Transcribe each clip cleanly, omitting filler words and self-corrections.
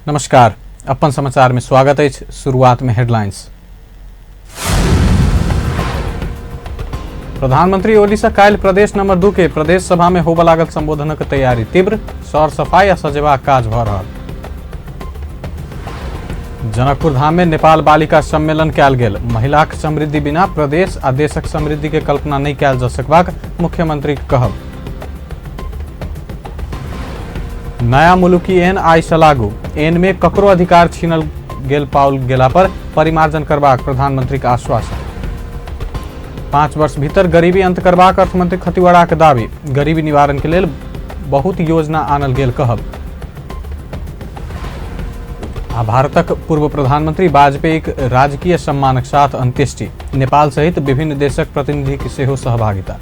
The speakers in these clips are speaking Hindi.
नमस्कार, अपन समाचार में स्वागत है। शुरुआत में हेडलाइंस। प्रधानमंत्री ओली से काल्हि प्रदेश नंबर 2 के प्रदेश सभा में होबऽ लागल संबोधनक तैयारी तीव्र, सौर सफाई आ सजेबाक काज भऽ रहल। जनकपुर धाम में नेपाल बालिका सम्मेलन कयल गेल। महिलाक समृद्धि बिना प्रदेश आ देशक समृद्धि के कल्पना नहीं कयल जा सकबाक मुख्यमंत्री कहब। नया मुलुकी एन आइ सँ लागू। एन में ककरो अधिकार छीनल गेल पाओल गेला पर परिमार्जन करबाक प्रधानमंत्री का आश्वासन। 5 वर्ष भीतर गरीबी अंत करबाक अर्थमंत्री खतिवड़ा के दावी। गरीबी निवारण के लेल बहुत योजना आनल गेल कहब। आ भारतक पूर्व प्रधानमंत्री वाजपेयी राजकीय सम्मानक साथ अंत्येष्टि। नेपाल सहित विभिन्न देशक प्रतिनिधि की सेहो सहभागिता।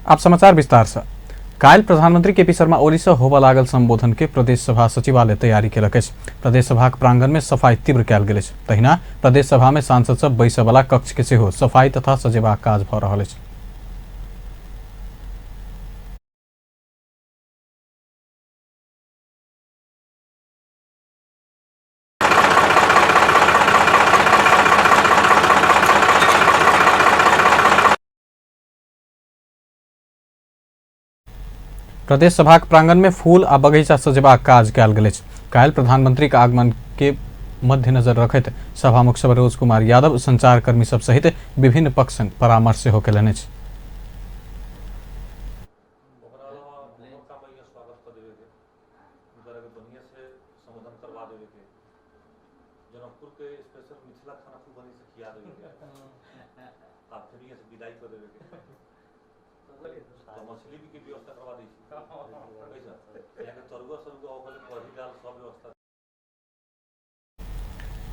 अब समाचार विस्तार से। काल्हि प्रधानमंत्री केपी शर्मा ओली से होबऽ लागल संबोधन के प्रदेश सभा सचिवालय तैयारी केलक अछि। प्रदेश सभा प्रांगण में सफाई तीव्र कयल गेल अछि। तहिना प्रदेश सभा में सांसद सब बैसऽ वाला कक्ष के सेहो सफाई तथा सजेबाक काज भऽ रहल अछि। प्रदेश सभा प्रांगण में फूल आ बगीचा सजेबाक काज कयल गेल अछि। काल्हि प्रधानमंत्री के आगमन के मद्देनजर रखैत सभामुख सरोज कुमार यादव संचारकर्मी सब सहित विभिन्न पक्ष संग परामर्श सेहो कयलनि अछि।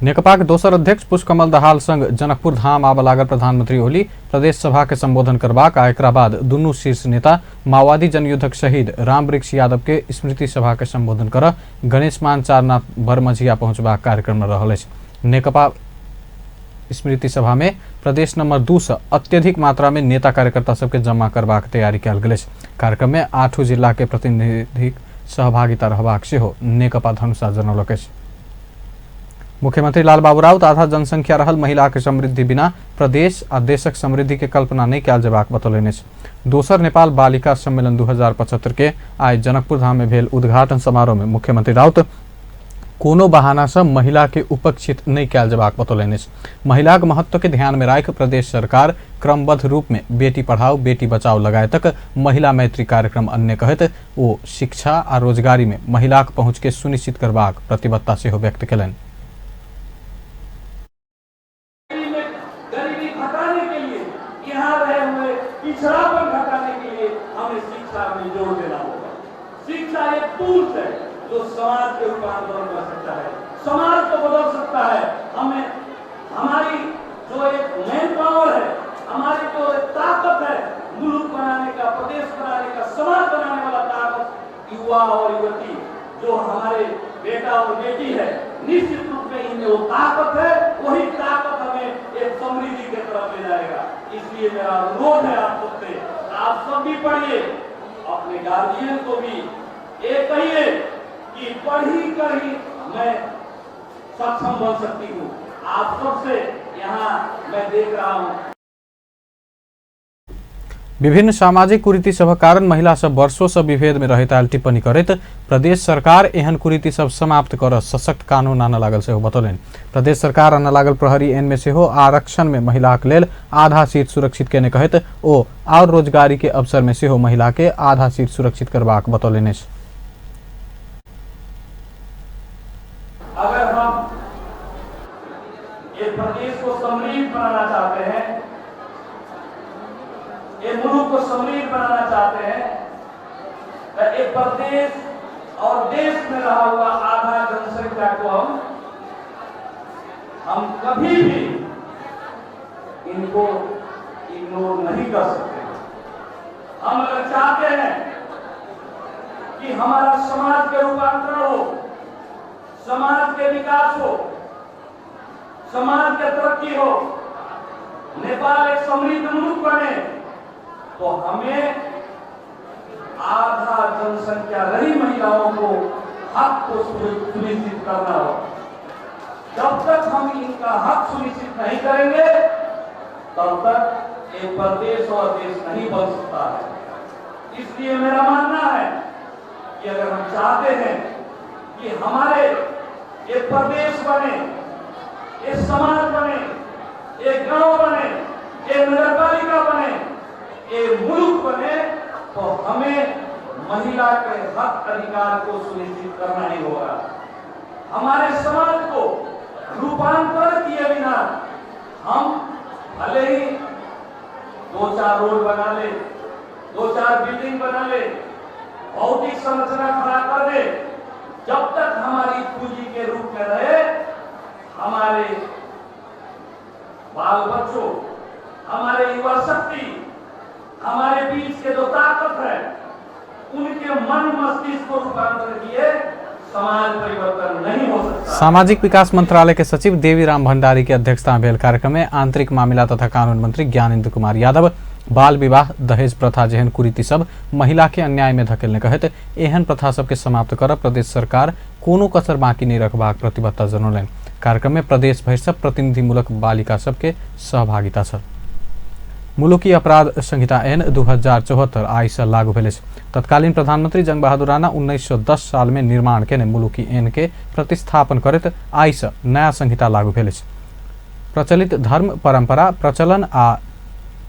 नेकपा के दोसर अध्यक्ष पुष्पकमल दाहाल संग जनकपुर धाम आबऽ लागल प्रधानमंत्री ओली प्रदेश सभा के संबोधन करबाक आ एकरा बाद दुनू शीर्ष नेता माओवादी जनयुद्धक शहीद रामवृक्ष यादव के स्मृति सभा के संबोधन करऽ गणेश मान चारनाथ बरमझिया पहुंचबाक कार्यक्रम में रहल अछि। नेकपा स्मृति सभा में प्रदेश नंबर 2 से अत्यधिक मात्रा में नेता कार्यकर्ता सबके जमा करबाक तैयारी कयल गेल अछि। कार्यक्रम में 8 जिला के प्रतिनिधिक सहभागिता रहबाक सेहो नेकपा धनुषा जनौलक अछि। मुख्यमंत्री लाल बाबू राउत आधा जनसंख्या रहल महिला के समृद्धि बिना प्रदेश आ देशक समृद्धि के कल्पना नहीं कयल जेबाक बतौलनि अछि। दोसर नेपाल बालिका सम्मेलन 2075 के आइ जनकपुर धाम में भेल उद्घाटन समारोह में मुख्यमंत्री राउत कोनो बहाना से महिला के उपेक्षित नहीं कयल जेबाक बतौलनि अछि। महिलाक महत्व के ध्यान में राखि प्रदेश सरकार क्रमबद्ध रूप में बेटी पढ़ाओ बेटी बचाओ लगायतक महिला मैत्री कार्यक्रम अन्य कहैत ओ शिक्षा आ रोजगारी में महिलाक पहुंच के सुनिश्चित करबाक प्रतिबद्धता सेहो व्यक्त कयलनि। पिछड़ापन घटाने के लिए हमें शिक्षा में जोर देना होगा। शिक्षा एक टूल है जो समाज के रूपांतरण कर सकता है, समाज को बदल सकता है। हमें हमारी जो एक मैन पावर है, हमारी जो एक ताकत है, मुल्क बनाने का, प्रदेश बनाने का, समाज बनाने वाला ताकत युवा और युवती जो हमारे बेटा और बेटी है, निश्चित रूप में इनमें वो ताकत है। वही ताकत हमें एक समृद्धि की तरफ ले जाएगा। इसलिए मेरा अनुरोध है आप सबसे, आप सब भी पढ़िए, अपने गार्जियन को भी ये कहिए कि पढ़ी कर ही मैं सक्षम बन सकती हूँ। आप सबसे यहाँ मैं देख रहा हूँ विभिन्न सामाजिक कुरीति सब कारण महिला सब वर्षों से विभेद में रहैत आयल टिप्पणी करैत प्रदेश सरकार एहन कुरीति सब समाप्त कर सशक्त कानून आनऽ लागल सेहो बतौलनि। प्रदेश सरकार आनऽ लागल प्रहरी एन में सेहो आरक्षण में महिलाक लेल आधा सीट सुरक्षित केने कहैत ओ और रोजगारी के अवसर में सेहो महिला के आधा सीट सुरक्षित करबाक बतौलनि अछि। अगर हम ये प्रदेश को समृद्ध बनाना चाहते हैं, ये मुल्क को समृद्ध बनाना चाहते हैं, तो एक प्रदेश और देश में रहा हुआ आधा जनसंख्या को हम कभी भी इनको इग्नोर नहीं कर सकते। हम अगर चाहते हैं कि हमारा समाज के रूपांतरण हो, समाज के विकास हो, समाज के तरक्की हो, नेपाल एक समृद्ध मुल्क बने, तो हमें आधा जनसंख्या रही महिलाओं को हक को सुनिश्चित करना हो। जब तक हम इनका हक सुनिश्चित नहीं करेंगे तब तक ये प्रदेश और देश नहीं बन सकता है। इसलिए मेरा मानना है कि अगर हम चाहते हैं कि हमारे ये प्रदेश बने, ये समाज बने, ये गांव बने, ये नगरपालिका बने, ये मुल्क बने, तो हमें महिला के हक अधिकार को सुनिश्चित करना ही होगा। हमारे समाज को रूपांतरण किए बिना हम भले ही 2-4 रोड बना ले, 2-4 बिल्डिंग बना ले, भौतिक संरचना खड़ा कर दे, जब तक हमारी पूंजी के रूप में रहे, हमारे बाल बच्चों, हमारे युवा शक्ति, हमारे बीच के जो ताकत है, उनके मन मस्तिष्क को रूपांतरण किए समाज परिवर्तन नहीं हो सकता। सामाजिक विकास मंत्रालय के सचिव देवीराम भण्डारी की अध्यक्षता में भेल कार्यक्रम में आंतरिक मामला तथा कानून मंत्री ज्ञानेन्द्र कुमार यादव बाल विवाह, दहेज प्रथा जेहन कुरीति सब महिला के अन्याय में धकेलने कहत एहन प्रथा सबके समाप्त करब प्रदेश सरकार कोनो कसर बाकी नहीं रखबाक प्रतिबद्धता जनौलनि। कार्यक्रम में प्रदेश भरि सब प्रतिनिधिमूलक बालिका सबके सहभागिता छल। मुलुकी अपराध संहिता ऐन 2074 आइ से लागू भेल। तत्कालीन प्रधानमंत्री जंग बहादुर राणा 1910 साल में निर्माण केने मुलुकी ऐन के प्रतिस्थापन करत आइ से नया संहिता लागू भेल। प्रचलित धर्म, परंपरा, प्रचलन आ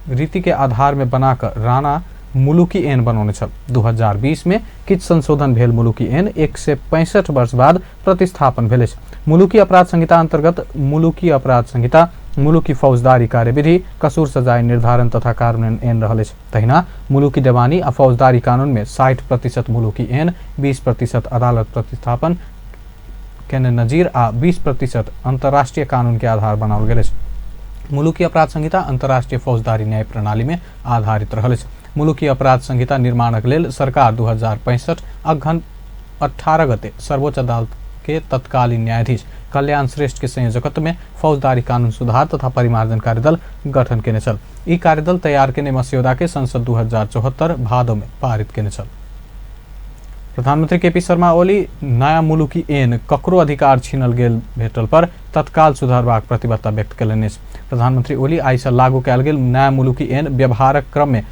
रीति के आधार में बनाकर राणा मुलुकी ऐन बनौने छल। 2020 में किछ संशोधन भेल मुलुकी ऐन 165 वर्ष बाद प्रतिस्थापन भेल। मुलुकी अपराध संहिता अंतर्गत मुलुकी अपराध संहिता, मुलुकी फौजदारी कार्यविधि, कसूर सजाय निर्धारण तथा कार्यान्वयन ऐन रहल। तहिना मुलुकी देवानी आ फौजदारी कानून में 60% मुलुकी ऐन, 20% अदालत प्रतिस्थापन केने नजीर आ 20% अंतर्राष्ट्रीय कानून के आधार बनाओल गेल। मुलुकी अपराध संहिता अंतर्राष्ट्रीय फौजदारी न्याय प्रणाली में आधारित रहल। मुलुकी अपराध संहिता निर्माणक लेल सरकार 2065 अगहन 18 गते सर्वोच्च अदालत के तत्कालीन न्यायाधीश कल्याण श्रेष्ठ के संयोजकत्व में फौजदारी कानून सुधार तथा परिमार्जन कार्यदल गठन केने छल। ई कार्यदल तैयार केने मस्यौदा के संसद 2074 भादो में पारित केने छल। प्रधानमंत्री केपी शर्मा ओली नया मुलुकी ऐन ककरो अधिकार छीनल गेल भेटल पर तत्काल सुधारबाक प्रतिबद्धता व्यक्त कयलनि। प्रधानमंत्री ओली आइ से लागू कयल गेल नया मुलुकी ऐन व्यवहारक क्रम में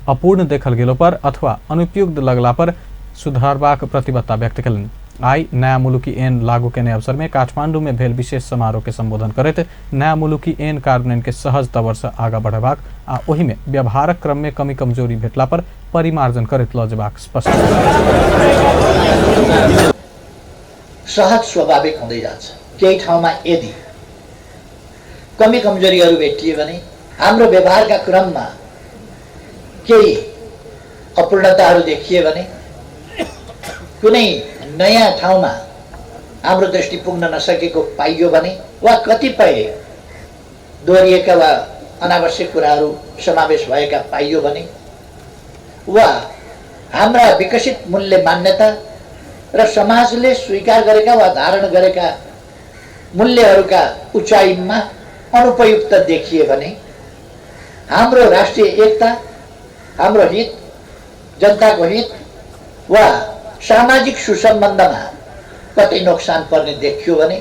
अपूर्ण देखल गेलो पर अथवा अनुपयुक्त लगला पर सुधारबाक प्रतिबद्धता व्यक्त कयलनि। आई नया मुलुकी ऐन लागू केने अवसर में काठमांडू में भेल विशेष समारोह के संबोधन करैत नया मुलुकी ऐन कार्यान्वयन के सहज तवर से आगा बढ़ेबाक आ ओहि में व्यवहारक क्रम में कमी कमजोरी भेटला पर परिमार्जन करैत ल जेबाक स्पष्ट सहज स्वाभाविक हुँदै जान्छ। केही ठाउँमा यदि कमी कमजोरीहरू भेटिए भने हाम्रो व्यवहारका क्रममा केही अपूर्णताहरू देखिए भने कुनै नयाँ ठाउँमा हाम्रो दृष्टि पुग्न नसकेको पाइयो भने वा कतिपय दोहोरिएका वा अनावश्यक कुराहरू समावेश भएका पाइयो भने वा हाम्रा विकसित मूल्य मान्यता र समाजले स्वीकार गरेका वा धारण गरेका मूल्यहरूका उचाइमा अनुपयुक्त देखिए भने हाम्रो राष्ट्रिय एकता, हाम्रो हित, जनताको हित वा सामाजिक सुसम्बन्धमा कतै नोक्सान पर्ने देखियो भने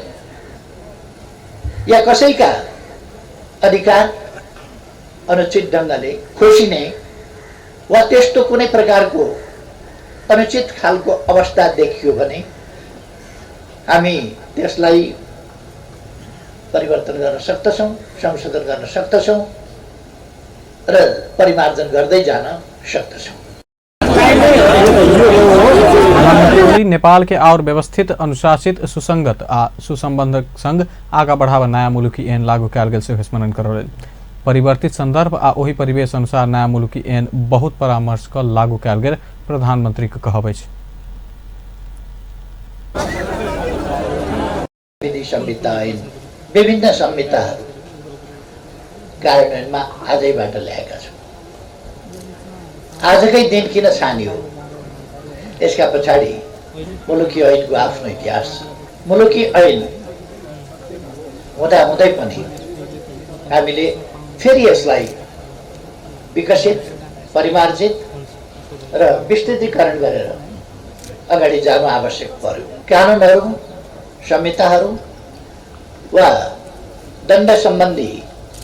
या कसैका अधिकार अनुचित ढङ्गले खोसिने वा त्यस्तो कुनै प्रकारको अनुचित खालको अवस्था देखियो भने हामी त्यसलाई परिवर्तन गर्न सक्दछौँ, संशोधन गर्न सक्दछौँ र परिमार्जन गर्दै जान सक्दछौँ। प्रधानमंत्री नेपाल के और व्यवस्थित, अनुशासित, सुसंगत आ सुसंबंधक संग आगा बढ़ावा नया मुलुकी ऐन लागू कयल गेल से स्मरण करौलनि। परिवर्तित संदर्भ आ ओहि परिवेश अनुसार नया मुलुकी ऐन बहुत परामर्श क लागू कयल गेल प्रधानमंत्री के कहबै छै। विधि संहिता ऐन विभिन्न संहिता कार्यान्वयनमा आजैबाट ल्याएका छौँ। आजकै दिन किन छानियो? यसका पछाडि मुलुकी ऐनको आफ्नो इतिहास छ। मुलुकी ऐन हुँदा हुँदै पनि हामीले फेरि यसलाई विकसित, परिमार्जित र विस्तृतीकरण गरेर अगाडि जानु आवश्यक पर्यो। कानुनहरू, संहिताहरू वा दण्ड सम्बन्धी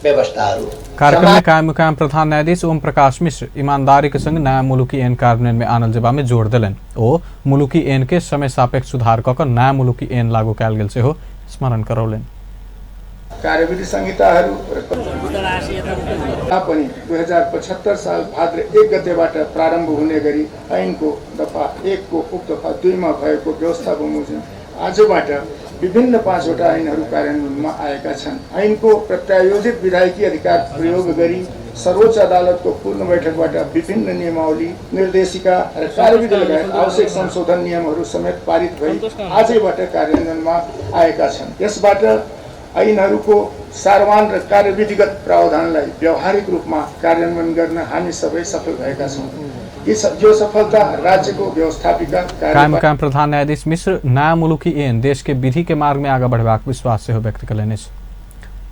व्यवस्थाहरू कार्यक्रम में कायम मुकाम प्रधान न्यायाधीश ओम प्रकाश मिश्र ईमानदारी के संग नया मुलुकी ऐन कार्यान्वयन में आनल जेबा में जोड़ दिलन ओ मुलुकी ऐन के समय सापेक्ष सुधार कऽ नया मुलुकी ऐन लागू कयल गेल सेहो स्मरण करौलनि। कार्यविधि संहिताहरू पनि 2075 साल भाद्र 1 गतेबाट प्रारम्भ हुने गरी ऐनको दफा 1 को उपदफा 2 मा भएको व्यवस्था बमोजिम आजबाट विभिन्न 5 वटा ऐनहरू कार्यान्वयनमा आएका छन्। ऐनको प्रत्यायोजित विधायकी अधिकार प्रयोग गरी सर्वोच्च अदालतको पूर्ण बैठकबाट विभिन्न नियमावली, निर्देशिका र कार्यविधि लगायत आवश्यक संशोधन नियमहरू समेत पारित भई आजैबाट कार्यान्वयनमा आएका छन्। यसबाट ऐनहरूको सारवान र कार्यविधिगत प्रावधानलाई व्यावहारिक रूपमा कार्यान्वयन गर्न हामी सबै सफल भएका छौँ। यो सफलता राज्यको व्यवस्थापिका कायम मुकाम प्रधान न्यायाधीश मिश्र नया मुलुकी ऐन देश के विधि के मार्ग में आगे बढ़बाक विश्वास सेहो व्यक्त कयलनि।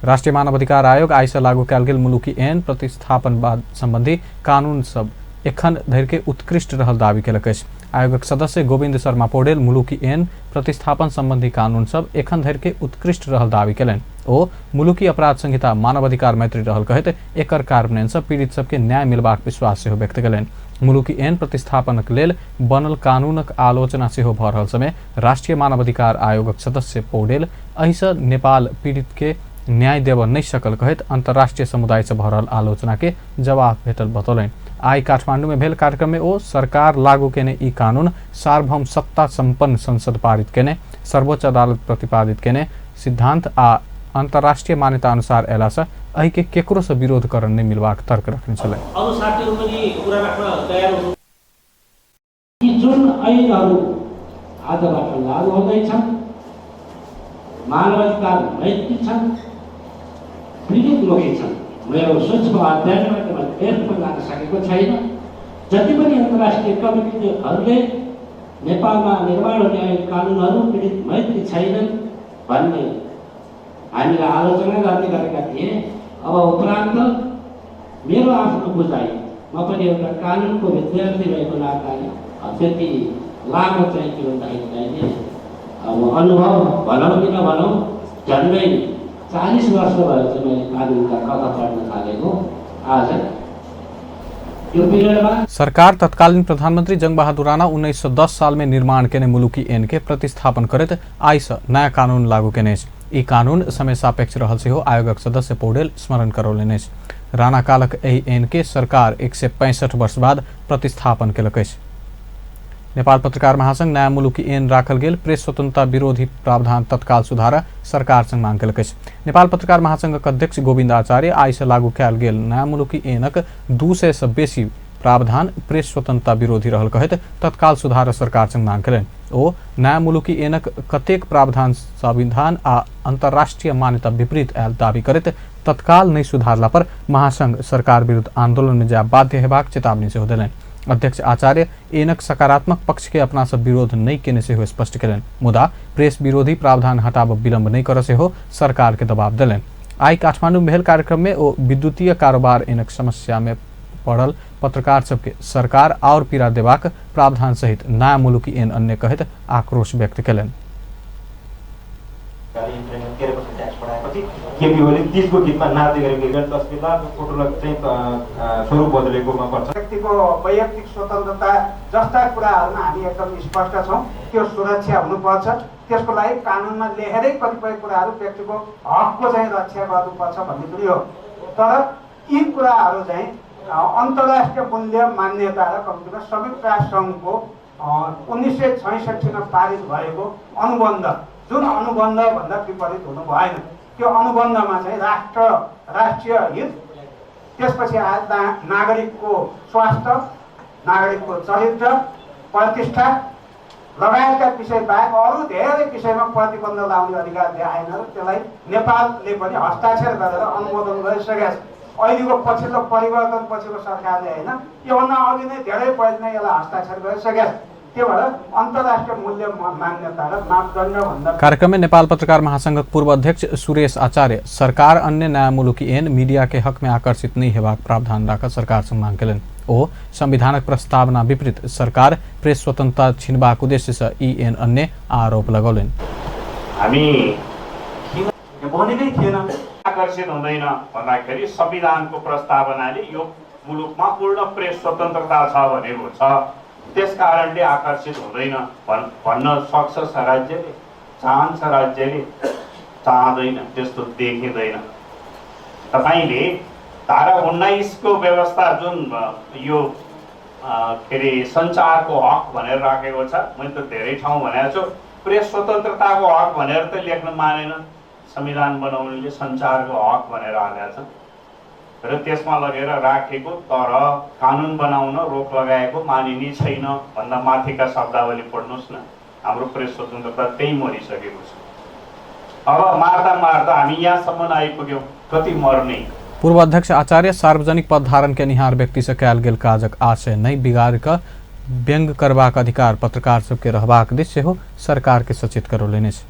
राष्ट्रीय मानवाधिकार आयोग आइसँ लागू कयल गेल मुलुकी ऐन प्रतिस्थापनवाद संबंधी कानून सब एखन धरि के उत्कृष्ट रहल दावी केलक अछि। आयोगक सदस्य गोविंद शर्मा पौडेल मुलुकी ऐन प्रतिस्थापन संबंधी कानून सब एखन धरि के उत्कृष्ट रहल दावी केलनि। ओ मुलुकी अपराध संहिता मानवाधिकार मैत्री रहल कहैत एकर कार्यान्वयन सँ पीड़ित सबके न्याय मिलबाक विश्वास सेहो व्यक्त केलनि। मुलुकी ऐन प्रतिस्थापनक लेल बनल कानूनक आलोचना सेहो भऽ रहल समय राष्ट्रीय मानवाधिकार आयोगक सदस्य पौडेल एहिसँ नेपाल पीड़ित के न्याय देबऽ नहि सकल कहैत अंतर्राष्ट्रीय समुदाय से भऽ रहल आलोचना के जवाब भेटल बतौलनि। आई काठमांडू में भेल कार्यक्रम में ओ सरकार लागू केने ई कानून सार्वभौम सत्ता संपन्न संसद पारित केने, सर्वोच्च अदालत प्रतिपादित केने सिद्धांत आ अंतर्राष्ट्रीय मान्यता अनुसार एला से एहि के केकरो से विरोध करन नहीं मिलबाक तर्क रखने छले। अरु साथीहरु पनि कुरा राख्न तयार हुनु कि जुन ऐनहरु आजबाट लागू हुँदैछन् मानवाधिकार मैत्री छन्, पीडित लोकै छन्। मेरो सूक्ष्म अध्ययनमा केवल त्यसमा जान सकेको छैन। जति पनि अन्तर्राष्ट्रिय कमिटीहरूले नेपालमा निर्माण हुने ऐन कानुनहरू पीडित मैत्री छैनन् भन्ने हामीले आलोचना गर्दै गरेका थिए। अब उपरान्त मेरो आफ्नो बुझाइ, म पनि एउटा कानुनको विद्यार्थी रहेको नाताले त्यति लामो चाहिँ के भन्दाखेरि अब अनुभव भनौँ कि नभनौँ झन्डै 40 वर्ष भयो चाहिँ मैले कानुनका कथा पढ्न थालेको। आज यो पिरियडमा सरकार तत्कालीन प्रधानमंत्री जंगबहादुर राणा 1910 साल में निर्माण केने मुलुकी ऐन के प्रतिस्थापन करैत आइसँ नया कानून लागू केने। ई कानून समय सापेक्ष रहल सेहो आयोगक सदस्य पौडेल स्मरण करौलनि। राणा कालक एहि ऐन के सरकार 165 वर्ष बाद प्रतिस्थापन केलक अछि। नेपाल पत्रकार महासंघ नया मुलुकी ऐन राखल गेल प्रेस स्वतंत्रता विरोधी प्रावधान तत्काल सुधार सरकार संग मांग केलक अछि। नेपाल पत्रकार महासंघक अध्यक्ष गोविंद आचार्य आइसँ लागू कयल गेल नया मुलुकी ऐनक 200 सँ बेसी प्रावधान प्रेस स्वतंत्रता विरोधी रहल कहैत तत्काल सुधार सरकार संग मांग केलनि। ओ नया मुलुकी ऐनक कतेक प्रावधान संविधान आ अंतर्राष्ट्रीय मान्यता विपरीत आयल दावी करैत तत्काल नहीं सुधारला पर महासंघ सरकार विरुद्ध आंदोलन में जाय बाध्य हेबाक चेतावनी सेहो देलनि। अध्यक्ष आचार्य ऐनक सकारात्मक पक्ष के अपना सब विरोध नहीं केने सेहो स्पष्ट केलनि, मुदा प्रेस विरोधी प्रावधान हटाब विलंब नहीं कर सेहो सरकार के दबाव देलनि। आई काठमांडू में भेल कार्यक्रम में ओ विद्युतीय कारोबार ऐनक समस्या में पड़ल पत्रकार सबके सरकार और पीड़ा देबाक प्रावधान सहित नया मुलुकी ऐन अन्य कहैत आक्रोश व्यक्त केलनि। केपीओले 30 को गीतमा नाच्दै गरेको 10 बेलाको फोटोलाई चाहिँ स्वरूप बदलेकोमा पर्छ। व्यक्तिको वैयक्तिक स्वतन्त्रता जस्ता कुराहरुमा हामी एकदम स्पष्ट छौं। त्यो सुरक्षा हुनुपर्छ। त्यसको लागि कानुनमा लेखेरै कतिपय कुराहरु व्यक्तिको हकको चाहिँ रक्षा गर्नुपर्छ भन्ने पनि हो। तर यी कुराहरु चाहिँ अन्तर्राष्ट्रिय मूल्य मान्यता र कम्तीमा संयुक्त राष्ट्र संघको 1966 मा पारित भएको अनुबन्ध, जुन अनुबन्ध भन्दा विपरीत हुनु भएन। त्यो अनुबन्धमा चाहिँ राष्ट्रिय हित, त्यसपछि नागरिकको स्वास्थ्य, नागरिकको चरित्र, प्रतिष्ठा लगायतका विषय बाहेक अरू धेरै विषयमा प्रतिबन्ध लाउने अधिकार दिएन र त्यसलाई नेपालले पनि हस्ताक्षर गरेर अनुमोदन गरिसकेको छ। अहिलेको पछिल्लो परिवर्तन पछिको सरकारले हैन, योभन्दा अघि नै धेरै पहिले नै यसलाई हस्ताक्षर गरिसकेको छ। अंतर्राष्ट्रीय मूल्य मान्यता र मापदण्ड भन्दा कार्यक्रम में नेपाल पत्रकार महासंघ पूर्व अध्यक्ष सुरेश आचार्य सरकार अन्य नया मुलुकी ऐन मीडिया के हक में आकर्षित नहीं हेबाक प्रावधान राखत सरकार से मांग केलनि। ओ संविधानक प्रस्तावना विपरीत सरकार प्रेस स्वतन्त्रता छिनबाक उद्देश्यसँ यी एन अन्य आरोप लगौलिन्। हामी भनेकै थिएन आकर्षित हुँदैन भन्दाखेरि संविधानको प्रस्तावनाले यो मुलुकमा पूर्ण प्रेस स्वतन्त्रता छ भनेको छ, त्यसकारणले आकर्षित हुँदैन भन्न सक्छ राज्यले, चाहन्छ राज्यले, चाहँदैन, त्यस्तो देखिँदैन। तपाईले धारा 19 को व्यवस्था जुन यो के अरे सञ्चारको हक भनेर राखेको छ, मैले त धेरै ठाउँ भनेको छु, प्रेस स्वतन्त्रताको हक भनेर त लेख्न मानेन, संविधान बनाउनेले सञ्चारको हक भनेर हालेका छन् र त्यसमा लगेर राखेको, तर कानुन बनाउन रोक लगाएको मानिने छैन भन्दा माथिका शब्दावली पढ्नुहोस् न। हाम्रो प्रेस स्वतन्त्रता त्यही मरिसकेको छ। अब मार्दा मार्दा हामी यहाँसम्म आइपुग्यौँ, कति मर्ने। पूर्व अध्यक्ष आचार्य सार्वजनिक पद धारण केनिहार व्यक्ति से कयल गेल काजक आशय नहीं बिगाड़ कऽ व्यंग करबाक अधिकार पत्रकार सबके रहबाक दिस सेहो सरकार के सचेत करौलनि अछि।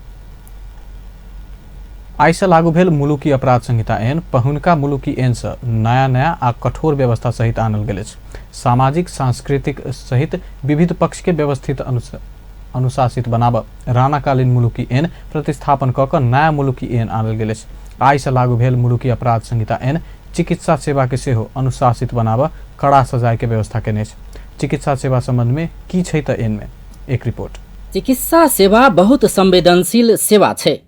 आइसँ लागू भेल मुलुकी अपराध संहिता ऐन पहुनका मुलुकी ऐन से नया नया आ कठोर व्यवस्था सहित आनल गेल अछि। सामाजिक सांस्कृतिक सहित विविध पक्ष के व्यवस्थित अनुशासित बनाब राणाकालीन मुलुकी ऐन प्रतिस्थापन कऽ कऽ नया मुलुकी ऐन आनल गेल अछि। आइसँ लागू भेल मुलुकी अपराध संहिता ऐन चिकित्सा सेवा के सेहो अनुशासित बनाब कड़ा सजाय के व्यवस्था केने अछि। चिकित्सा सेवा संबंध में की छै त ऐन में एक रिपोर्ट। चिकित्सा सेवा बहुत संवेदनशील सेवा छै।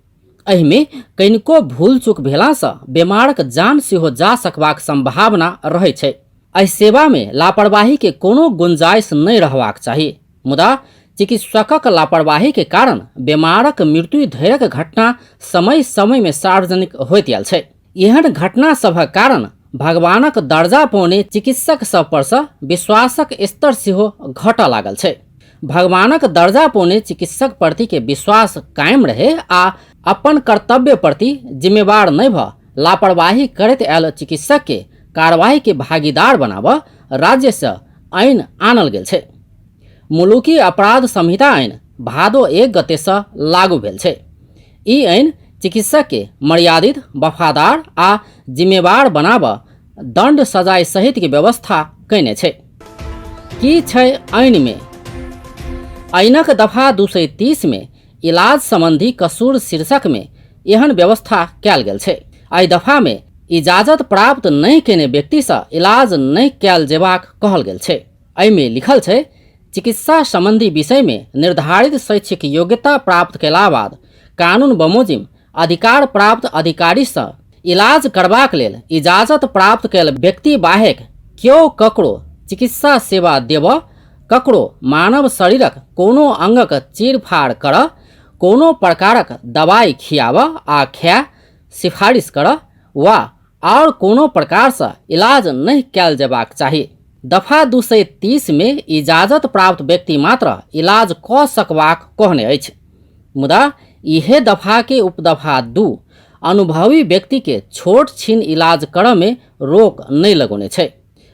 एहिमे कनिको भूल चूक भेलासँ बीमारक जान सेहो जा सकबाक संभावना रहै छै। एहि सेवा में लापरवाही के कोनो गुंजाइश नहीं रहबाक चाही। मुदा चिकित्सकक लापरवाही के कारण बीमारक मृत्यु धरिक घटना समय समय में सार्वजनिक होइत आयल छै। एहन घटना सभक कारण भगवानक दर्जा पौने चिकित्सक सब पर सँ विश्वासक स्तर सेहो घटऽ लागल छै। भगवानक दर्जा पौने चिकित्सक प्रति के विश्वास कायम रहे आ अपन कर्तव्य प्रति जिम्मेवार नहीं भ लापरवाही करैत आयल चिकित्सक के कार्यवाही के भागीदार बनाब राज्य से ऐन आनल गेल छै। मुलुकी अपराध संहिता ऐन भादो 1 गते से लागू भेल छै। ई ऐन चिकित्सक के मर्यादित, वफादार आ जिम्मेवार बनाब दंड सजाय सहित के व्यवस्था कयने छै। की छै ऐन में? ऐनक दफा 230 में इलाज संबंधी कसूर शीर्षक में एहन व्यवस्था कयल गेल छै। एहि दफा में इजाजत प्राप्त नहीं केने व्यक्ति से इलाज नहीं कयल जेबाक कहल गेल छै। एहि में लिखल छै, चिकित्सा संबंधी विषय में निर्धारित शैक्षिक योग्यता प्राप्त केला बाद कानून बमोजिम अधिकार प्राप्त अधिकारी से इलाज करबाक लेल इजाजत प्राप्त कयल व्यक्ति बाहेक केओ ककरो चिकित्सा सेवा देब, ककरो मानव शरीरक कोनो अंगक चीरफाड़ कर, कोनो प्रकारक दवाई खियाब आ खाय सिफारिश कर वा और कोनो प्रकार से इलाज नहीं कयल जेबाक चाही। दफा 230 में इजाजत प्राप्त व्यक्ति मात्र इलाज क सकबाक कहने अछि। मुदा इहे दफा के उपदफा 2 अनुभवी व्यक्ति के छोट छीन इलाज कर में रोक नहीं लगौने छै।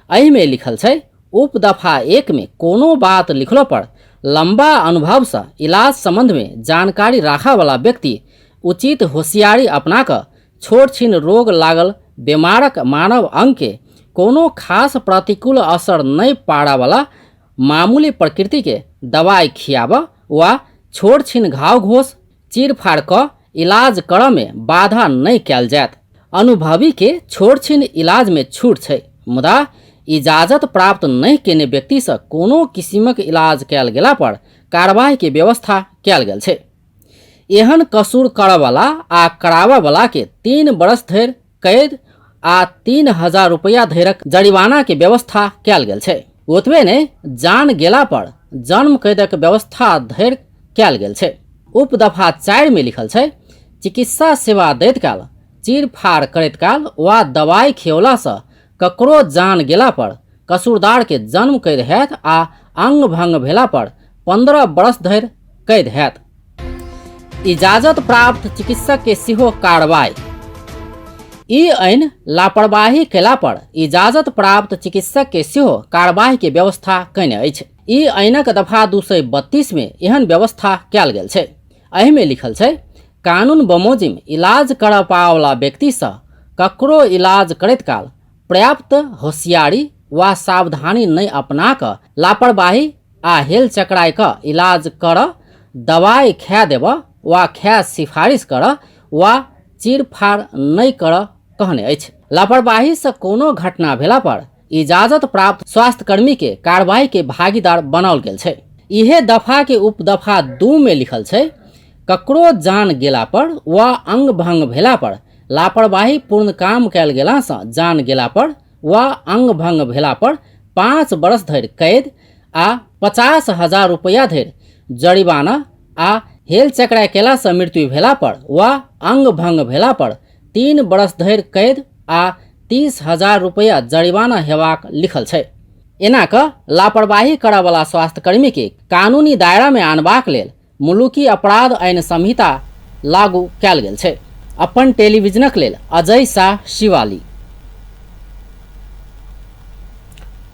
एहि में लिखल छै, उपदफा 1 में कोनो बात लिखलो पर लंबा अनुभव से इलाज संबंध में जानकारी राखा वाला व्यक्ति उचित होशियारी अपना कर छोट छीन रोग लागल बीमारक मानव अंग के कोनो खास प्रतिकूल असर नहीं पाड़ा वाला मामूली प्रकृति के दवाई खियाब वा छोट छीन घाव घोष चीरफाड़ क इलाज कर में बाधा नहीं कयल जायत। अनुभवी के छोट छीन इलाज में छूट छै। मुदा इजाजत प्राप्त नहीं केने व्यक्ति से कोनो किसिमक इलाज कयल गेला पर कार्रवाई के व्यवस्था कयल गेल छै। एहन कसूर करऽ वाला आ कराबऽ वाला के 3 बरस धरि कैद आ 3000 रुपया धरिक जरिमाना के व्यवस्था कयल गेल छै। ओतबे ने जान गेला पर जन्म कैदक व्यवस्था धरि कयल गेल छै। उपदफा 4 में लिखल छै, चिकित्सा सेवा दैत काल, चीरफाड़ करैत काल वा दवाई खियौला से ककरो जान गेला पर कसूरदार के जन्म कैद हैत आ अंग भंग भेला पर 15 बरस धरि कैद हैत। इजाजत प्राप्त चिकित्सक के सेहो कार्रवाई। ई ऐन लापरवाही कैला पर इजाजत प्राप्त चिकित्सक के सेहो कार्रवाई के व्यवस्था कयने अछि। ई ऐनक दफा 232 में एहन व्यवस्था कयल गेल छै। एहि में लिखल छै, कानून बमोजिम इलाज कर पावला व्यक्ति से ककरो इलाज करैत काल पर्याप्त होशियारी, वा सावधानी नहीं अपना क लापरवाही आ हेल चक्राय क इलाज कर, दवाई खा देव वा खा सिफारिश कर वा चीरफाड़ नहीं कर कहने अछि। लापरवाही से कोनो घटना भेला पर इजाजत प्राप्त स्वास्थ्यकर्मी के कार्रवाई के भागीदार बनाओल गेल छै। इहे दफा के उपदफा 2 में लिखल छै, ककरो जान गेला पर वा अंग भंग भेला पर लापरवाही पूर्ण काम कैल गेला से जान गेला पर वा अंग भंग भेला पर 5 वर्ष धरि कैद आ 50,000 रुपया धरि जरिवाना आ हेल चक्रा केला से मृत्यु भेला पर वा अंग भंग भेला पर 3 वर्ष धरि कैद आ 30,000 रुपया जरिवाना हेबाक लिखल छै। एना क लापरवाही करय वाला स्वास्थ्यकर्मी के कानूनी दायरा में आनबाक लेल मुलुकी अपराध आइन संहिता लागू कैल गेल छै। अपन टेलीविजनक लेल अजय शाह, शिवाली।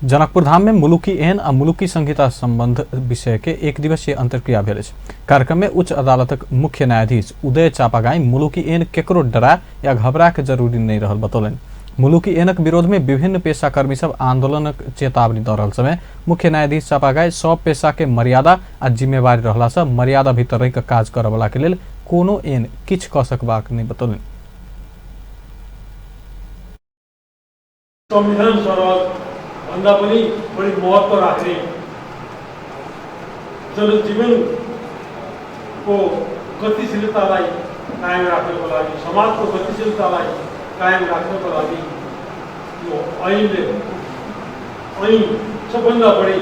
जनकपुर धाम में मुलुकी एन आ मुलुकी संहिता संबंध विषय के 1 दिवसीय अंतर्क्रिया भेल अछि। कार्यक्रम में उच्च अदालतक मुख्य न्यायाधीश उदय चापागाई मुलुकी एन केकरो डरा या घबरा के जरूरी नहीं रहल बतौलनि। मुलुकी एनक विरोध में विभिन्न पेशाकर्मी सब आंदोलनक चेतावनी दऽ रहल समय मुख्य न्यायाधीश चापागाई सब पेशा के मर्यादा आ जिम्मेवारी रहला से मर्यादा भीतर रहि काज करय वाला के लेल कोनो एन किछ कऽ सकबाक नहीं बतौलनि। संविधान सरल भन्दा पनि बढी महत्त्व राख्ने जनजीवनको गतिशीलतालाई कायम राख्नको लागि, समाजको गतिशीलतालाई कायम राख्नको लागि यो ऐन सबभन्दा बढी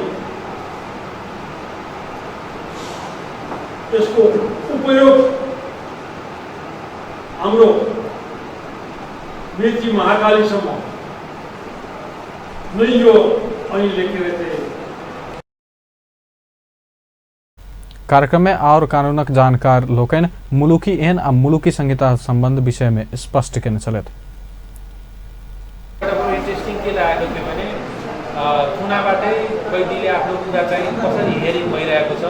त्यसको उपयोग हाम्रो मेची महाकालीसम्म नै यो ऐन लेखेर थिए। कार्यक्रम में और कानूनक जानकार लोकन मुलुकी एन आ मुलुकी संहिता संबंध विषय में स्पष्ट केने छलथि। इन्ट्रेस्टिङ के लागेको थियो भने थुनाबाटै कैदीले आफ्नो कुरा चाहिँ कसरी हेरिङ भइरहेको छ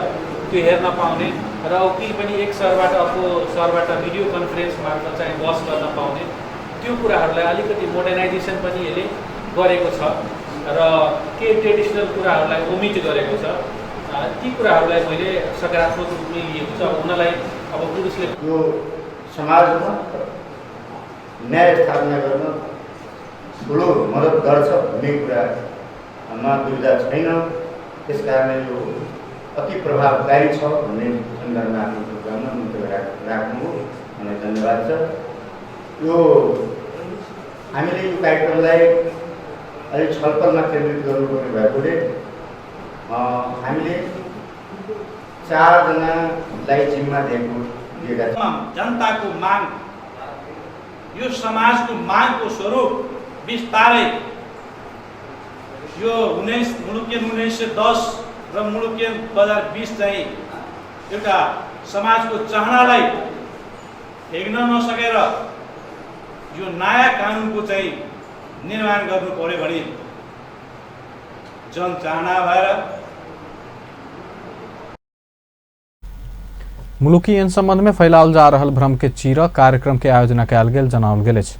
त्यो हेर्न पाउने र वकिल पनि एक सहरबाट अर्को सहरबाट भिडियो कन्फरेन्स मार्फत चाहिँ बस गर्न पाउने, त्यो कुराहरूलाई अलिकति मोडर्नाइजेसन पनि यसले गरेको छ र के ट्रेडिसनल कुराहरूलाई ओमिट गरेको छ। ती कुराहरूलाई मैले सकारात्मक रूपले लिएको छ। उनलाई अब पुरुषले यो समाजमा न्याय स्थापना गर्न ठुलो मद्दत गर्छ भन्ने कुरामा दुविधा छैन। त्यस कारणले यो अति प्रभावकारी छ भन्ने सन्दर्भमा आफ्नो प्रोग्राममा मन्तव्य राख्नु मलाई धन्यवाद छ। यो हामीले यो कार्यक्रमलाई अलिक छलफलमा केन्द्रित गर्नुपर्ने भएकोले हामीले 4 जनालाई जिम्मा दिएका छौँ। जनताको माग, यो समाजको मागको स्वरूप बिस्तारै यो मुलुकियन 1910 र मुलुकियन 2020 चाहिँ एउटा समाजको चाहनालाई हेग्न नसकेर यो नयाँ कानुनको चाहिँ निर्माण गर्नु पर्यो भने जनचाहना भएर मुलुकी एन संबंध में फैलाओल जा रहल भ्रम के चीर कार्यक्रम के आयोजना कयल गेल जनाओल गेल अछि।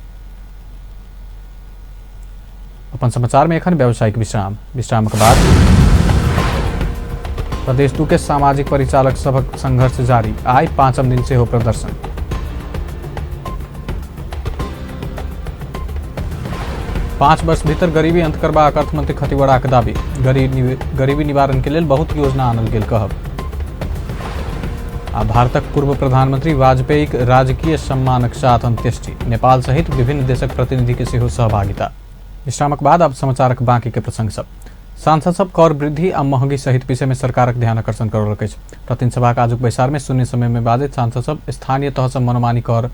अपन समाचार में एखन व्यावसायिक विश्रामक बाद प्रदेश 2 के सामाजिक परिचालक सभक संघर्ष जारी, आइ 5म दिन से हो प्रदर्शन। पाँच वर्ष भीतर गरीबी अंत करबाक अर्थमंत्री खतिवड़ाक दाबी, गरीबी निवारण के लेल बहुत योजना आनल गेल कहब। आ भारतक पूर्व प्रधानमंत्री वाजपेयीक राजकीय सम्मानक साथ अंत्येष्टि, नेपाल सहित विभिन्न देशक प्रतिनिधि के सेहो सहभागिता। विश्रामक बाद अब समाचारक बाकी के प्रसंग सब। सांसद सब कर वृद्धि आ महंगी सहित विषय में सरकारक ध्यान आकर्षण करलक अछि। प्रतिनिधि सभाक आजुक बैसार में शून्य समय में बाधित सांसद सब स्थानीय तह से मनमानी कर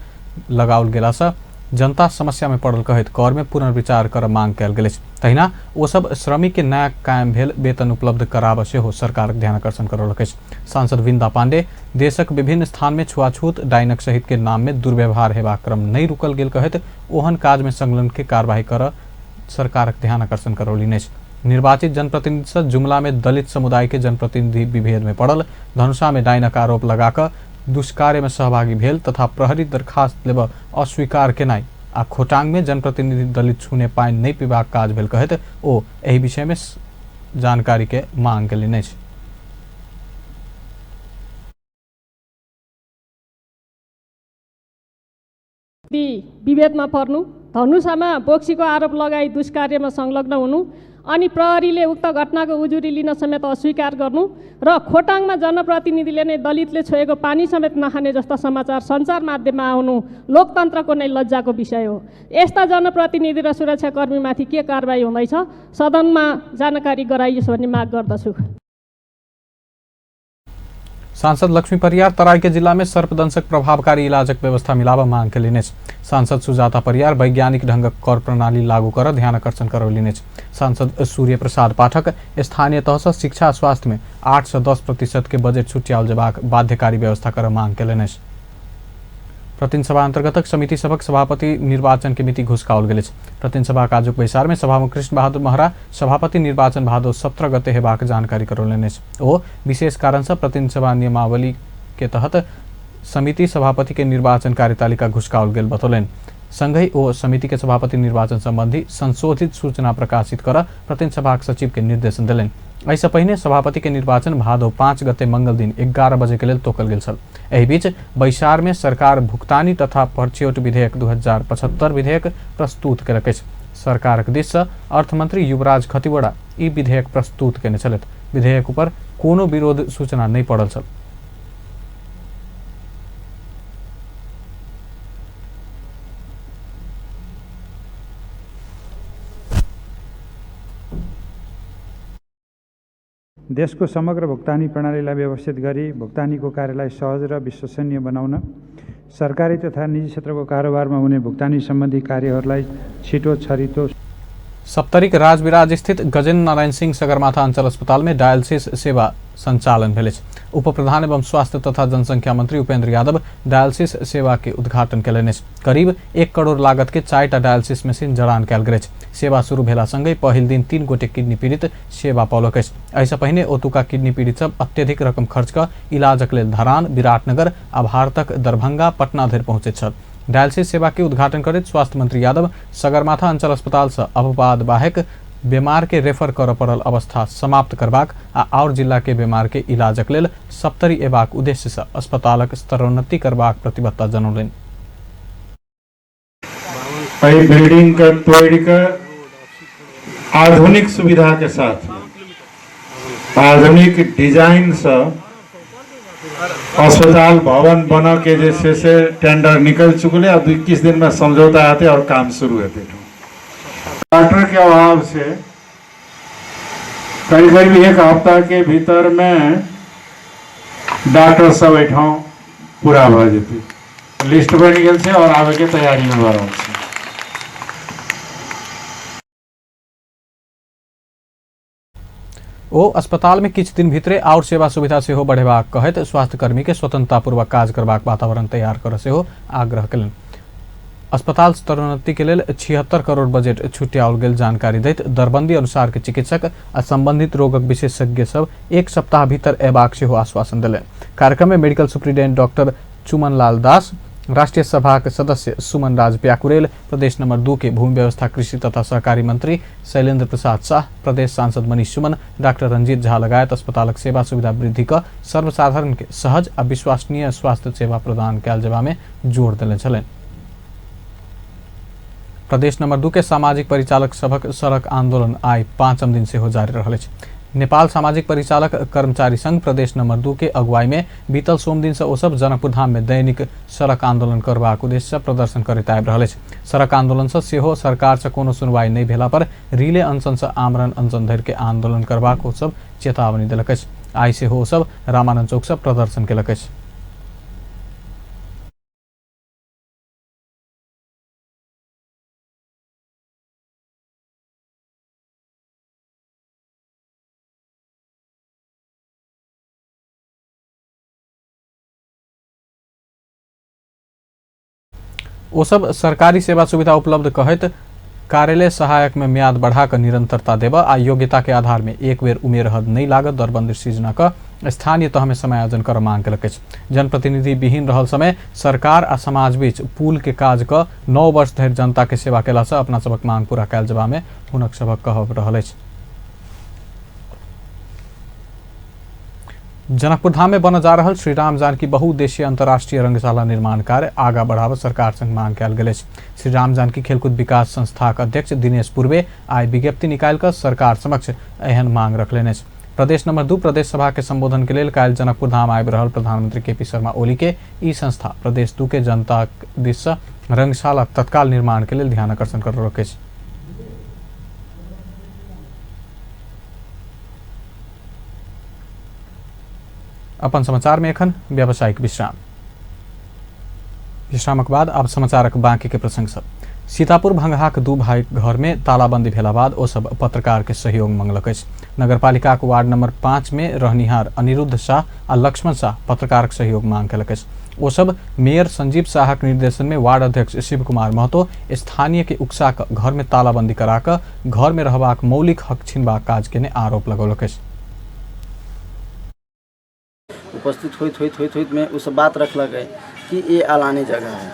लगाओल गेला से जनता समस्या में पड़ल कहैत कर में पुनर्विचार कर मांग कयल गेल अछि। तहिना ओ सब श्रमिक के नया कायम भेल वेतन उपलब्ध कराबऽ सेहो सरकारक ध्यान आकर्षण करलक अछि। सांसद विंदा पांडे देशक विभिन्न स्थान में छुआछूत डाइनक सहित के नाम में दुर्व्यवहार हेबाक क्रम नहीं रुकल गेल कहैत ओहन काज में संलग्न के कार्यवाही कर सरकारक ध्यान आकर्षण करौलनि अछि। निर्वाचित जनप्रतिनिधि से जुमला में दलित समुदाय के जनप्रतिनिधि विभेद में पड़ल, धनुषा में डाइनक आरोप लगाकर दुष्कार्य में सहभागी भेल तथा प्रहरी दरखास्त लेब अस्वीकार केनाई आ खोटांग में जनप्रतिनिधि दलित छूने पाइन नहीं पीबाक काज भेल कहत ओ एहि विषय में जानकारी के मांग केलनि अछि। विभेदमा पर्नु, धनुषामा बोक्सीको आरोप लगाई दुष्कार्यमा संलग्न हुनु अनि प्रहरीले उक्त घटनाको उजुरी लिन समेत अस्वीकार गर्नु र खोटाङमा जनप्रतिनिधिले नै दलितले छोएको पानी समेत नखाने जस्ता समाचार सञ्चार माध्यममा आउनु लोकतन्त्रको नै लज्जाको विषय हो। यस्ता जनप्रतिनिधि र सुरक्षाकर्मीमाथि के कारबाही हुँदैछ सदनमा जानकारी गराइयोस् भन्ने माग गर्दछु। सांसद लक्ष्मी परियार तराई के जिला में सर्पदंशक प्रभावकारी इलाजक व्यवस्था मिलावा मांग के सांसद सुजाता परियार वैज्ञानिक ढंग कर प्रणाली लागू कर ध्यान आकर्षण करौलिने। सांसद सूर्य प्रसाद पाठक स्थानीय तह से शिक्षा स्वास्थ्य में 8 से 10% के बजेट छुट्याओल जबाक बाध्यकारी व्यवस्था कर मांग के प्रतिनिधि सभा अंतर्गत समिति सभक सभापति निर्वाचन के मिति घुसकाओल गेल। प्रतिनिधि सभा आजुक बैसार में सभामुख कृष्ण बहादुर महरा सभापति निर्वाचन भादो 17 गते हेबाक जानकारी करौलनि। ओ विशेष कारण से प्रतिनिधि सभा नियमावली के तहत समिति सभापति के निर्वाचन कार्यतालिका घुसकाओल गेल बतौलनि। संगहि ओ समिति के सभापति निर्वाचन संबंधी संशोधित सूचना प्रकाशित कर प्रतिनिधि सभा सचिव के निर्देशन दिलनि। ऐसा पहिने सभापति के निर्वाचन भादो 5 गते मंगल दिन 11 बजे के लिए तोकल गेल छल। एहि बीच बैसार में सरकार भुगतानी तथा पर्चियोट विधेयक 2075 विधेयक प्रस्तुत केलक अछि। सरकारक दिस से अर्थमंत्री युवराज खतिवड़ा ई विधेयक प्रस्तुत केने छलथि। विधेयक पर कोनो विरोध सूचना नहीं पड़ल छल। देशको समग्र भुक्तानी प्रणालीलाई व्यवस्थित गरी भुक्तानीको कार्यलाई सहज र विश्वसनीय बनाउन सरकारी तथा निजी क्षेत्रको कारोबारमा हुने भुक्तानी सम्बन्धी कार्यहरूलाई छिटो छरितो। सप्तरीक राजविराज स्थित गजेन्द्र नारायण सिंह सगरमाथा अंचल अस्पताल में डायलिसिस सेवा संचालन भेल। उप प्रधान एवं स्वास्थ्य तथा जनसंख्या मंत्री उपेंद्र यादव डायलिसिस सेवा के उद्घाटन कयलनि। करीब 1 करोड़ लागत के 4टा डायलिसिस मशीन जड़ान कयल गेल। सेवा शुरू भेला संगे पहिल दिन 3 गोटे किडनी पीड़ित सेवा पौलक। ऐसा पहिने ओतुका किडनी पीड़ित सब अत्यधिक रकम खर्च कर इलाजक लेल धरान, विराटनगर आ भारतक दरभंगा, पटना धरि पहुंचैत छल। डायलिसिस सेवा के उद्घाटन करैत स्वास्थ्य मंत्री यादव सगरमाथा अंचल अस्पताल से अपवाद बाहेक बीमार के रेफर कर पड़ल अवस्था समाप्त करबाक आ और जिला के बीमार के इलाजक लेल सप्तरी एबाक उद्देश्य से अस्पतालक स्तरोन्नति करबाक प्रतिबद्धता जनौलनि। बिल्डिंग का तोड़ आधुनिक सुविधा के साथ आधुनिक डिजाइन से अस्पताल भवन बना के जैसे से टेंडर निकल चुके। अब 21 दिन में समझौता आते और काम शुरू होते। डॉक्टर के अभाव से करीब 1 हफ्ता के भीतर में डॉक्टर सब एठाम पूरा भ जेते। लिस्ट बन गेल छै और आवे के तैयारी में भ रहल छै। ओ अस्पताल में किछ दिन भीतरे और सेवा सुविधा से हो बढ़ेबाक कहत स्वास्थ्य कर्मी के स्वतंत्रतापूर्वक काज करबाक वातावरण तैयार कर से हो आग्रह कयलनि। अस्पताल स्तरोन्नति के लिए 76 करोड़ बजेट छुट्याओल गेल जानकारी दैत दरबंदी अनुसार के चिकित्सक आ संबंधित रोगक विशेषज्ञ सब 1 सप्ताह भीतर एबाक से हो आश्वासन दिले। कार्यक्रम में medical superintendent doctor चुमन Lal Das, राष्ट्रीय सभा के सदस्य सुमन राज प्याकुरेल, प्रदेश नंबर 2 के भूमि व्यवस्था कृषि तथा सहकारी मंत्री शैलेंद्र प्रसाद शाह, प्रदेश सांसद मनीष सुमन, डॉक्टर रंजीत झा लगायत अस्पतालक सेवा सुविधा वृद्धि का सर्वसाधारण के सहज आ विश्वसनीय स्वास्थ्य सेवा प्रदान कयल जेबा में जोर देने छलनि। प्रदेश नंबर 2 के सामाजिक परिचालक सभक सड़क आंदोलन आई 5म दिन से हो जारी रहल अछि। नेपाल सामाजिक परिचालक कर्मचारी संघ प्रदेश नंबर 2 के अगुवाई में बीतल सोम दिन से ओ सब जनकपुर धाम में दैनिक सड़क आंदोलन करबाक उद्देश्य से प्रदर्शन करैत आबि रहल अछि। सड़क आंदोलन से सेहो सरकार से कोनो सुनवाई नहीं भेला पर रिले अनशन से आमरण अनशन धरि के आंदोलन करबाक ओ सब चेतावनी देलक अछि। आई से हो सब रामानंद चौक से प्रदर्शन केलक अछि। ओ सब सरकारी सेवा सुविधा उपलब्ध कहत कार्यालय सहायक में म्याद बढ़ाकर निरंतरता देवा आ योग्यता के आधार में एक बेर उमेर हद नहीं लागत दरबंदी सृजना का स्थानीय तह में समायोजन कर मांग केलक। जनप्रतिनिधि विहीन रहल समय सरकार आ समाज बीच पुल के काज क 9 वर्ष धरि जनता के सेवा केला से अपना सबक मांग पूरा कयल जबा में हुनक सबक कहब रहल अछि। जनकपुर धाम में बन जा रहल श्री राम जानकी बहुउद्देशीय अंतर्राष्ट्रीय रंगशाला निर्माण कार्य आगा बढ़ाव सरकार संग मांग कयल गेल अछि। श्री राम जानकी खेलकूद विकास संस्थाक अध्यक्ष दिनेश पूर्वे आइ विज्ञप्ति निकाल कर सरकार समक्ष एहन मांग रखलेन अछि। प्रदेश नंबर 2 प्रदेश सभा के संबोधन के लेल काल्हि जनकपुर धाम आबि रहल प्रधानमंत्री केपी शर्मा ओली के ई संस्था प्रदेश 2 के जनता दिस सँ रंगशाला तत्काल निर्माण के लेल ध्यान आकर्षण कर रहल अछि। अपन समाचार में एखन व्यावसायिक विश्रामक बाद अब समाचारक बाँकी के प्रसंग सब। सीतापुर भंगहाक 2 भाई घर में तालाबंदी भेला बाद ओ सब पत्रकार के सहयोग मंगलक अछि। नगरपालिका के वार्ड नंबर 5 में रहनिहार अनिरुद्ध शाह आ लक्ष्मण शाह पत्रकार के सहयोग मांग केलक अछि। ओ सब मेयर संजीव शाहक निर्देशन में वार्ड अध्यक्ष शिव कुमार महतो स्थानीय के उकसा क घर में तालाबंदी करा क घर में रहबाक मौलिक हक छीनबाक काज केने आरोप लगौलक अछि। उपस्थित होइत में उस बात रखलक है कि ये अलानी जगह है,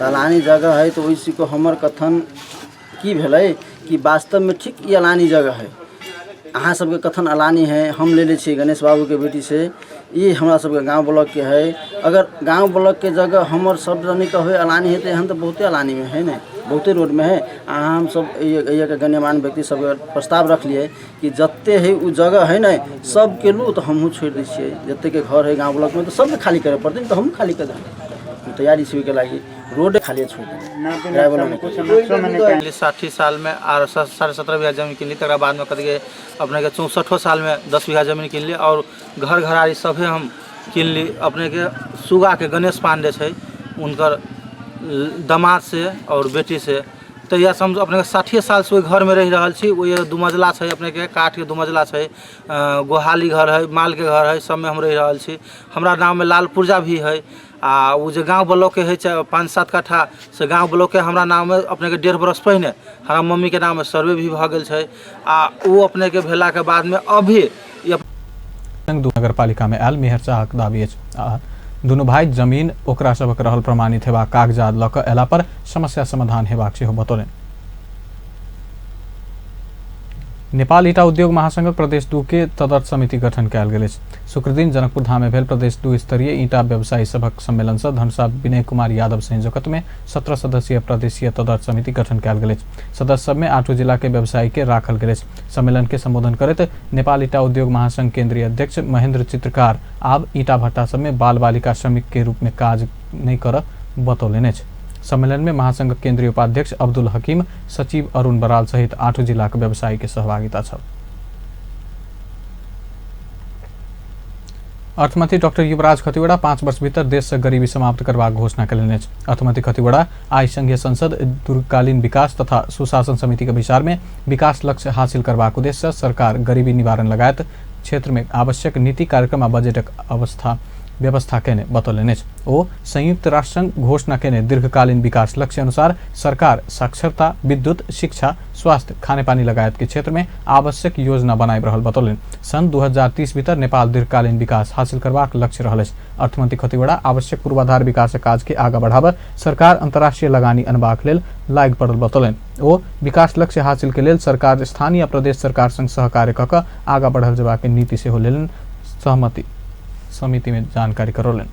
अलानी जगह है तो इसी को हमर कथन की भेलै कि वास्तव में ठीक ये अलानी जगह है। अहाँ सबके कथन अलानी है, हम ले छी गणेश बाबू के बेटी से, ये हमरा सबके गांव ब्लॉक के है। अगर गांव ब्लॉक के जगह हमर सब जनी का हो अलानी है तो यहाँ तो बहुते अलानी में है न, बहुते रोड में है। हम सब ये गण्यमान्य व्यक्ति सब प्रस्ताव रख लिए कि जत्ते है वो जगह है न सब के लू तो हमहूँ छोड़ दी छे। जत्ते के घर है गांव ब्लॉक में तो सब खाली करे पड़ते तो हम खाली कर दें तैयारी से के लगी रोड खाली छोड़ दें। 60 साल में और 17.5 बीघा जमीन किन ली, तक बाद में कथी अपने के 64 साल में 10 बीघा जमीन किन ली और घर घरारी सभे हम किन ली। अपने के सुगा के गणेश पांडे है उनकर दामाद से और बेटी से, तो यह समझ अपने 60 साल से घर में रह रहा छी। वो ये 2 मंजिला है, अपने के काठ के 2 मंजिला है, गोहाली घर है, माल के घर है, सब में हम रह रहा छी। हमारा नाम में लाल पुर्जा भी है। आ वो जो गांव ब्लॉक के है 5-7 कट्ठा से गांव ब्लॉक के हमरा नाम में अपने के 1.5 बरस पहले हमारा मम्मी के नाम में सर्वे भी भ गेल छै। आ वो अपने के भेला के बाद में अभी नगरपालिका में आयल मेयर शाहक दाबी अछि। दुनू भाई जमीन ओकरा सबक रहल प्रमाणित हेबाक कागजात लऽ कऽ एला पर समस्या समाधान हेबाक सेहो बतौलनि। नेपाल ईटा उद्योग महासंघ प्रदेश 2 के तदर्थ समिति गठन कयल गेल अछि। शुक्र दिन जनकपुर धाम में भेल प्रदेश 2 स्तरीय ईटा व्यवसायी सभक सम्मेलन से धनसा विनय कुमार यादव संयोजकत्व में 17 सदस्यीय प्रदेशीय तदर्थ समिति गठन कयल गेल अछि। सदस्य सब में 8 जिला के व्यवसायी के राखल गेल अछि। सम्मेलन के संबोधन करैत नेपाल ईटा उद्योग महासंघ केंद्रीय अध्यक्ष महेंद्र चित्रकार आब ईटा भट्टा सब में बाल बालिका श्रमिक के रूप में काज नहीं कर बतौलनि अछि। सम्मेलन में महासंघ केंद्रीय उपाध्यक्ष अब्दुल हकीम, सचिव अरुण बराल सहित 8 जिला के व्यवसायी के सहभागिता छल। अर्थमंत्री डॉक्टर युवराज खतिवड़ा 5 वर्ष भीतर देश से गरीबी समाप्त करबाक घोषणा कयलनि अछि। अर्थमंत्री खतिवड़ा आइ संघीय संसद दीर्घकालीन विकास तथा सुशासन समिति के विचार में विकास लक्ष्य हासिल करबाक उद्देश्य से सरकार गरीबी निवारण लगायत क्षेत्र में आवश्यक नीति कार्यक्रम आ बजटक व्यवस्था केने बतौलनि अछि। ओ संयुक्त राष्ट्र संघ घोषणा केने दीर्घकालीन विकास लक्ष्य अनुसार सरकार साक्षरता, विद्युत, शिक्षा, स्वास्थ्य, खाने पानी लगायत के क्षेत्र में आवश्यक योजना बनाई रहल बतौलनि। सन 2030 भीतर नेपाल दीर्घकालीन विकास हासिल करबाक लक्ष्य रहल अछि। अर्थमंत्री खतिवड़ा आवश्यक पूर्वाधार विकास काज के आगा बढ़ाबऽ सरकार अंतर्राष्ट्रीय लगानी अनबाक लेल लागि पड़ल बतौलनि। ओ विकास लक्ष्य हासिल के लेल सरकार स्थानीय प्रदेश सरकार संग सहकार्य कऽ कऽ आगा बढ़ल जेबाक नीति सेहो लेलनि सहमति समिति में जानकारी करौलनि।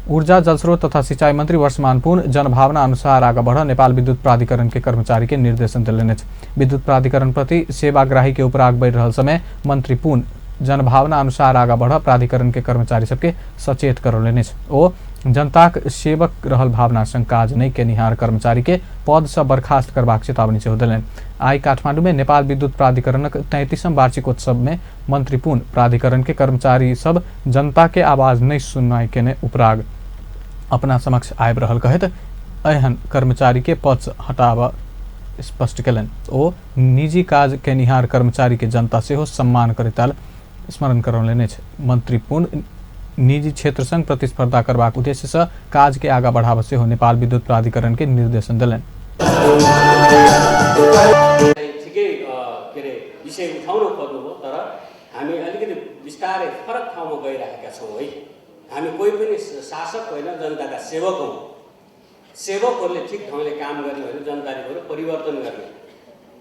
ऊर्जा, जलस्रोत तथा सिंचाई मंत्री वर्षमान पुन जनभावना अनुसार आगा बढ़ नेपाल विद्युत प्राधिकरण के कर्मचारी के निर्देशन दिलनि अछि। विद्युत प्राधिकरण प्रति सेवाग्राही के उपराग बढ़ि रहल समय मंत्री पुन जनभावना अनुसार आगा बढ़ प्राधिकरण के कर्मचारी सबके सचेत करौलनि अछि। ओ जनताक सेवक रहल भावना संग काज नहीं केनिहार कर्मचारी के पद से बर्खास्त करबाक चेतावनी सेहो देलनि। आई काठमांडू में नेपाल विद्युत प्राधिकरणक 33वां वार्षिकोत्सव में मंत्री पुन प्राधिकरण के कर्मचारी सब जनता के आवाज नहीं सुनवाई केने उपराग अपना समक्ष आबि रहल कहैत एहन कर्मचारी के पद से हटाबऽ स्पष्ट केलनि। ओ निजी काज केनिहार कर्मचारी के जनता सेहो सम्मान करैत स्मरण करौलनि अछि। मंत्री पुन निजी क्षेत्र संग प्रतिस्पर्धा करबाक उद्देश्य से काज के आगा बढ़ाबऽ सेहो नेपाल विद्युत प्राधिकरण के निर्देशन दिलनि। ठिकै के रे विषय उठाउनु पर्नु हो, तर हामी अलिकति बिस्तारै फरक ठाउँमा गइरहेका छौँ है। हामी कोही पनि शासक होइन, जनताका सेवक हौँ। सेवकहरूले ठिक ढङ्गले काम गर्ने भने जनताले परिवर्तन गर्ने,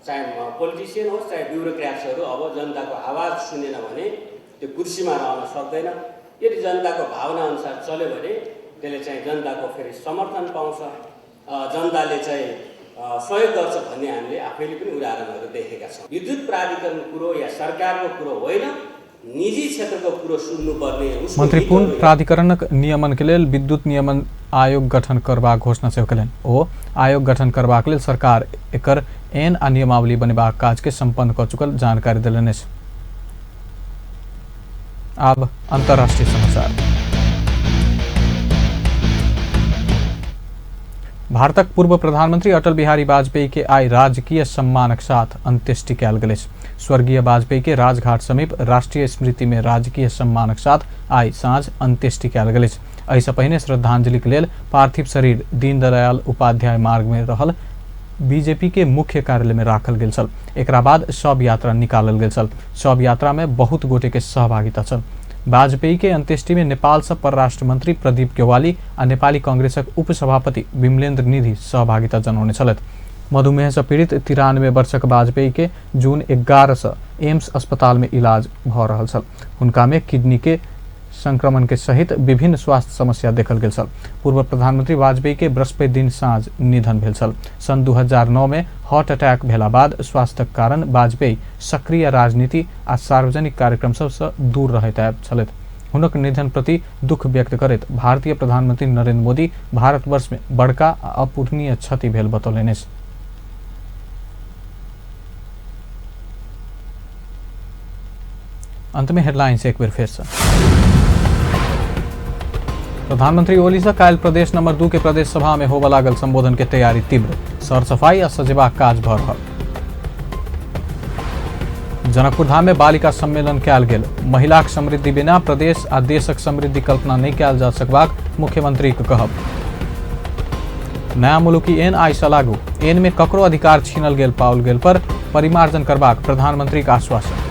चाहे पोलिटिसियन होस् चाहे ब्युरोक्राट्सहरू, अब जनताको आवाज सुनेन भने त्यो कुर्सीमा रहन सक्दैन। यदि जनताको भावना अनुसार चल्यो भने त्यसले चाहिँ जनताको फेरि समर्थन पाउँछ, जनताले चाहिँ सहयोग गर्छ भन्ने हामीले आफैले पनि उदाहरणहरू देखेका छौँ। विद्युत प्राधिकरण कुरो या सरकारको कुरो होइन, निजी क्षेत्रको कुरो सुन्नुपर्ने। मन्त्री प्राधिकरणक नियमन के लेल विद्युत नियमन आयोग गठन करबाक घोषणा सेहो कयलनि। ओ आयोग गठन करबाक लेल सरकार एकर ऐन आ नियमावली बनेबाक काज के सम्पन्न क चुकल जानकारी देलनि अछि। अब अंतर्राष्ट्रीय समाचार। भारतक पूर्व प्रधानमंत्री अटल बिहारी वाजपेयी के आई राजकीय सम्मानक साथ अंत्येष्टि कयल गेल अछि। स्वर्गीय वाजपेयी के राजघाट समीप राष्ट्रीय स्मृति में राजकीय सम्मानक साथ आई साँझ अंत्येष्टि कयल गेल अछि। एहिसँ पहिने श्रद्धांजलि के लेल पार्थिव शरीर दीनदयाल उपाध्याय मार्ग में रहल बीजेपी के मुख्य कार्यालय में राखल गेल छल। एकरा बाद शव यात्रा निकालल गेल छल। शव यात्रा में बहुत गोटे के सहभागिता छल। वाजपेयी के अंत्येष्टि में नेपाल से परराष्ट्र मंत्री प्रदीप गेवाली आ नेपाली कांग्रेसक उपसभापति विमलेन्द्र निधि सहभागिता जनाउने छलथि। मधुमेह से पीड़ित 93 वर्षक वाजपेयी के जून 11 से एम्स अस्पताल में इलाज भ रहल छल। हुनका में किडनी के संक्रमण के सहित विभिन्न स्वास्थ्य समस्या देखल गेल छल। पूर्व प्रधानमंत्री वाजपेयी के बृहस्पति दिन साँझ निधन भेल छल। सन 2009 में हार्ट अटैक भेला बाद स्वास्थ्यक कारण वाजपेयी सक्रिय राजनीति आ सार्वजनिक कार्यक्रम सबसँ दूर रहैत आयल छलथि। हुनक निधन प्रति दुख व्यक्त करैत भारतीय प्रधानमंत्री नरेंद्र मोदी भारतवर्ष में बड़का आ अपूरणीय क्षति भेल बतौलनि अछि। अंत में हेडलाइंस एक बेर फिर से। प्रधानमंत्री ओली से काल्हि प्रदेश नंबर 2 के प्रदेश सभा में होबऽ लागल संबोधन के तैयारी तीव्र, सर सफाई आ सजेबाक काज भऽ रहल। जनकपुर धाम में बालिका सम्मेलन कयल गेल। महिलाक समृद्धि बिना प्रदेश आ देशक समृद्धि कल्पना नहीं कयल जा सकबाक मुख्यमंत्री के कहब। नया मुलुकी ऐन आइ सँ लागू। ऐन में ककरो अधिकार छीनल गेल पाओल गेल पर परिमार्जन करबाक प्रधानमंत्री के आश्वासन।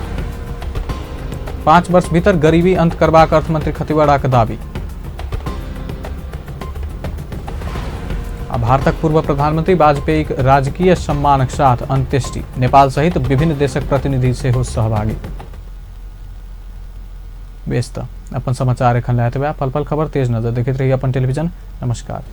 5 वर्ष भीतर गरीबी अंत करबाक अर्थमंत्री खतिवड़ा के दावी। भारतक पूर्व प्रधानमंत्री वाजपेयी राजकीय सम्मानक साथ अंत्येष्टि। नेपाल सहित विभिन्न देशक प्रतिनिधि सेहो सहभागी। बेस त अपन समाचार एखन लायत बा। पल पल खबर तेज नजर देखैत रही अपन टेलीविजन। नमस्कार।